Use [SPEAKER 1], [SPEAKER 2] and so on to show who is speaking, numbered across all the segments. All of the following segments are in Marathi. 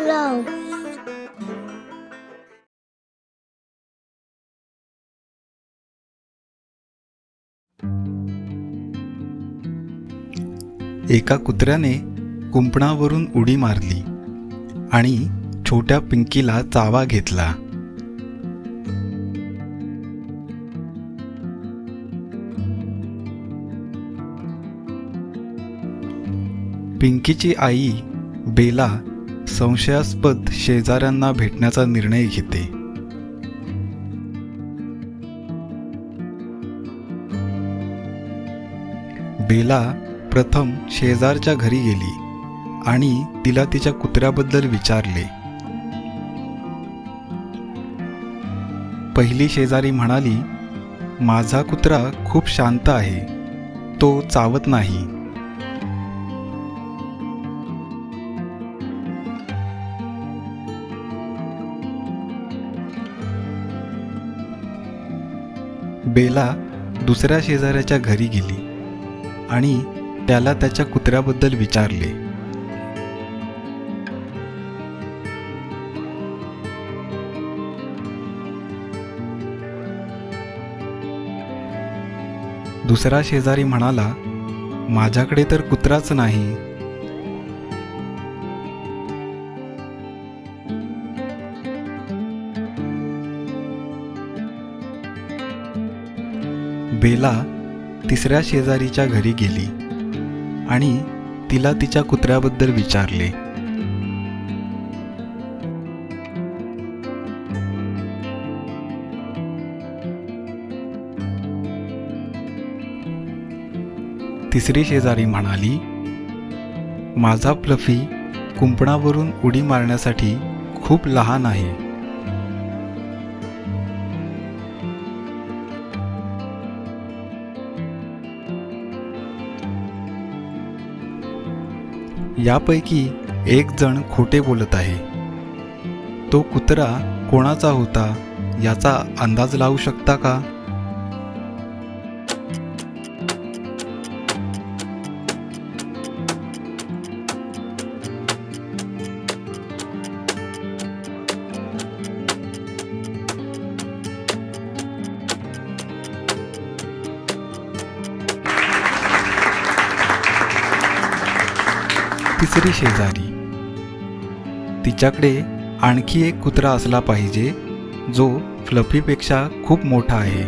[SPEAKER 1] राव.
[SPEAKER 2] एका कुत्र्याने कुंपणावरून उडी मारली आणि छोट्या पिंकीला चावा घेतला. पिंकीची आई बेला संशयास्पद शेजाऱ्यांना भेटण्याचा निर्णय घेते. बेला प्रथम शेजारच्या घरी गेली आणि तिला तिच्या कुत्र्याबद्दल विचारले. पहिली शेजारी म्हणाली, माझा कुत्रा खूप शांत आहे, तो चावत नाही. बेला दुसऱ्या शेजाऱ्याच्या घरी गेली आणि त्याला त्याच्या कुत्र्याबद्दल विचारले. दुसरा शेजारी म्हणाला, माझ्याकडे तर कुत्राच नाही. बेला तिसऱ्या शेजारीच्या घरी गेली आणि तिला तिच्या कुत्र्याबद्दल विचारले. तिसरी शेजारी म्हणाली, माझा फ्लफी कुंपणावरून उडी मारण्यासाठी खूप लहान आहे. यापैकी एक जण खोटे बोलत आहे. तो कुत्रा कोणाचा होता याचा अंदाज लावू शकता का? तिसरी शेजारी, तिच्याकडे आणखी एक कुत्रा असला पाहिजे जो फ्लफीपेक्षा खूप मोठा आहे.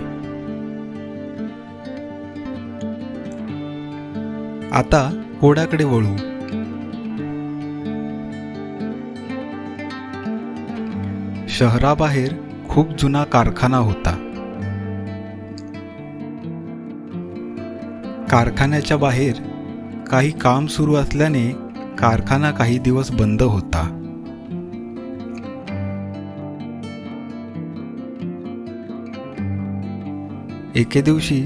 [SPEAKER 2] आता घोड्याकडे वळू. शहराबाहेर खूप जुना कारखाना होता. कारखान्याच्या बाहेर काही काम सुरू असल्याने कारखाना काही दिवस बंद होता. एके दिवशी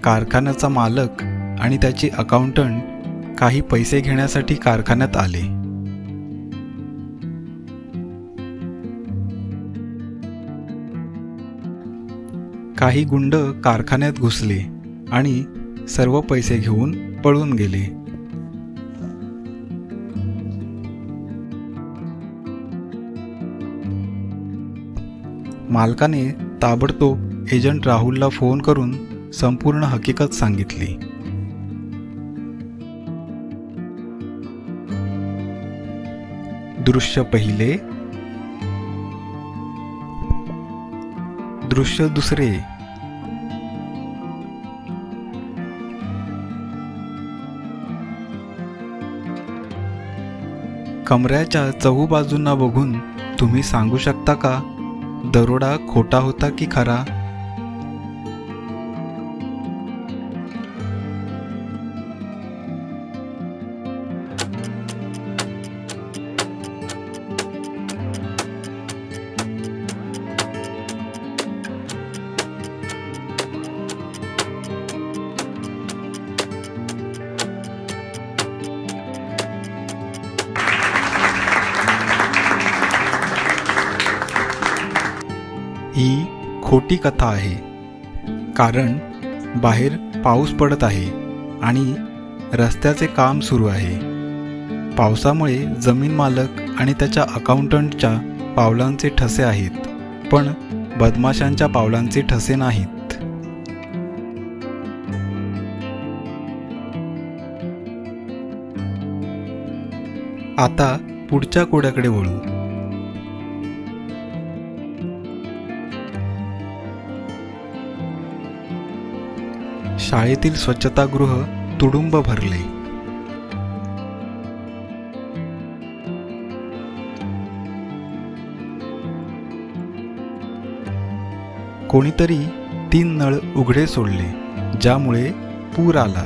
[SPEAKER 2] कारखान्याचा मालक आणि त्याचे अकाउंटंट काही पैसे घेण्यासाठी कारखान्यात आले. काही गुंड कारखान्यात घुसले आणि सर्व पैसे घेऊन पळून गेले. मालकाने ताबडतोब एजंट राहुलला फोन करून संपूर्ण हकीकत सांगितली. दृश्य पहिले. दृश्य दुसरे. कमऱ्याच्या चहूबाजूंना बघून तुम्ही सांगू शकता का दरोडा खोटा होता की खरा? ही खोटी कथा आहे, कारण बाहेर पाऊस पडत आहे आणि रस्त्याचे काम सुरू आहे. पावसामुळे जमीन मालक आणि त्याच्या अकाउंटंटच्या पावलांचे ठसे आहेत, पण बदमाशांच्या पावलांचे ठसे नाहीत. आता पुढच्या कोड्याकडे वळू. शाळेतील स्वच्छतागृह तुडुंब भरले. कोणीतरी 3 नळ उघडे सोडले, ज्यामुळे पूर आला.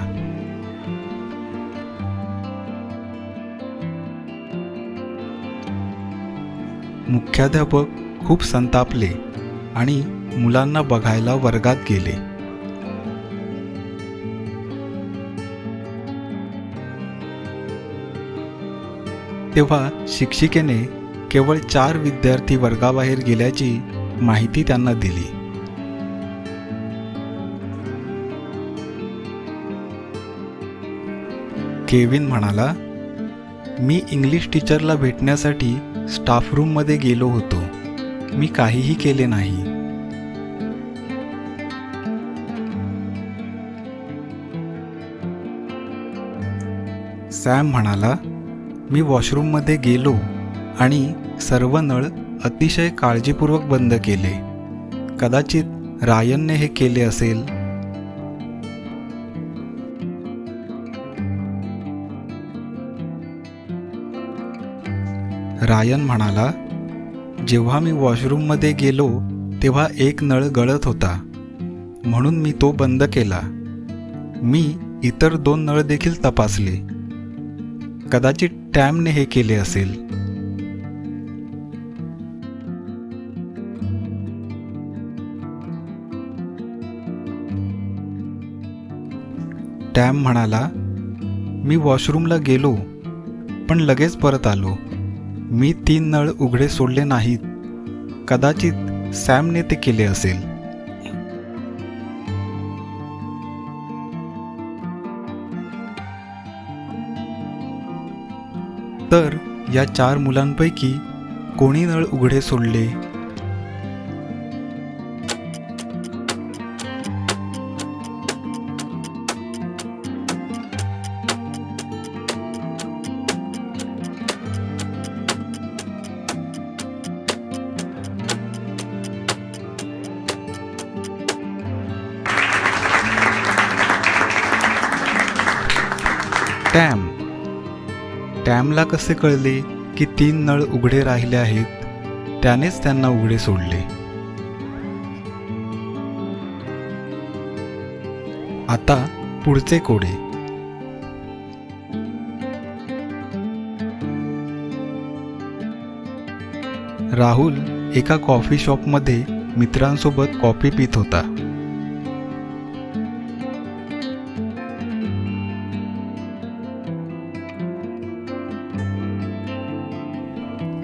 [SPEAKER 2] मुख्याध्यापक खूप संतापले आणि मुलांना बघायला वर्गात गेले. तेव्हा शिक्षिकेने केवळ 4 विद्यार्थी वर्गाबाहेर गेल्याची माहिती त्यांना दिली. केविन म्हणाला, मी इंग्लिश टीचरला भेटण्यासाठी स्टाफ रूममध्ये गेलो होतो. मी काहीही केले नाही. सॅम म्हणाला, मी वॉशरूममध्ये गेलो आणि सर्व नळ अतिशय काळजीपूर्वक बंद केले. कदाचित रायनने हे केले असेल. रायन म्हणाला, जेव्हा मी वॉशरूममध्ये गेलो तेव्हा एक नळ गळत होता, म्हणून मी तो बंद केला. मी इतर 2 नळ देखील तपासले. कदाचित टॅमने हे केले असेल. टॅम म्हणाला, मी वॉशरूमला गेलो पण लगेच परत आलो. मी 3 नळ उघडे सोडले नाहीत. कदाचित सॅमने ते केले असेल. तर या 4 मुलांपैकी कोणी नळ उघडे सोडले? टॅम. टॅमला कसे कळले की 3 नळ उघडे राहिले आहेत? त्यानेच त्यांना उघडे सोडले. आता पुढचे कोडे. राहुल एका कॉफी शॉपमध्ये मित्रांसोबत कॉफी पित होता.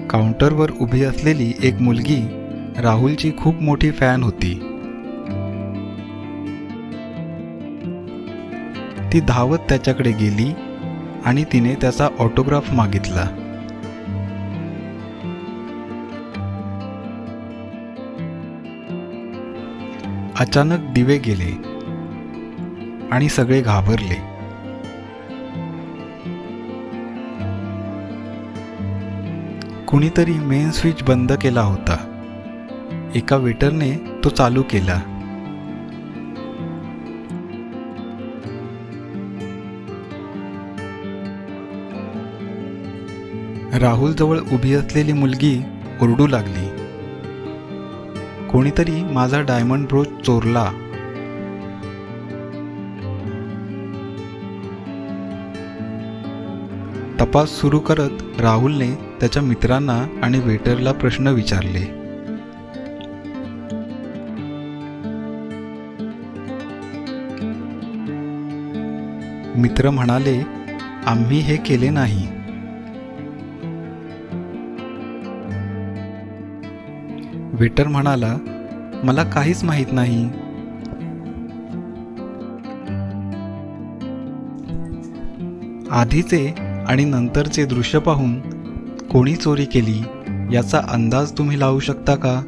[SPEAKER 2] काउंटरवर उभी असलेली एक मुलगी राहुलची खूप मोठी फॅन होती. ती धावत त्याच्याकडे गेली आणि तिने त्याचा ऑटोग्राफ मागितला. अचानक दिवे गेले आणि सगळे घाबरले. कुणीतरी मेन स्विच बंद केला होता. एका वेटरने तो चालू केला. राहुल जवळ उभी असलेली मुलगी ओरडू लागली, कोणीतरी माझा डायमंड ब्रोच चोरला. तपास सुरू करत राहुलने त्याच्या मित्रांना आणि वेटरला प्रश्न विचारले. मित्र म्हणाले, आम्ही हे केले नाही. वेटर म्हणाला, मला काहीच माहीत नाही. आधीचे आणि नंतरचे दृश्य पाहून कोणी चोरी केली याचा अंदाज तुम्ही लावू शकता का?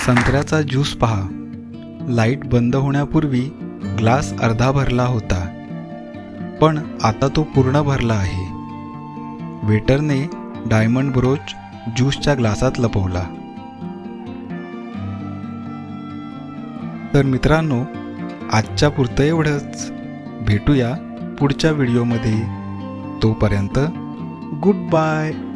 [SPEAKER 2] संत्र्याचा ज्यूस पहा. लाईट बंद होण्यापूर्वी ग्लास अर्धा भरला होता, पण आता तो पूर्ण भरला आहे. वेटरने डायमंड ब्रोच ज्यूसच्या ग्लासात लपवला. तर मित्रांनो, आजच्या पुरतं एवढंच. भेटूया पुढच्या व्हिडिओमध्ये. तोपर्यंत गुड बाय.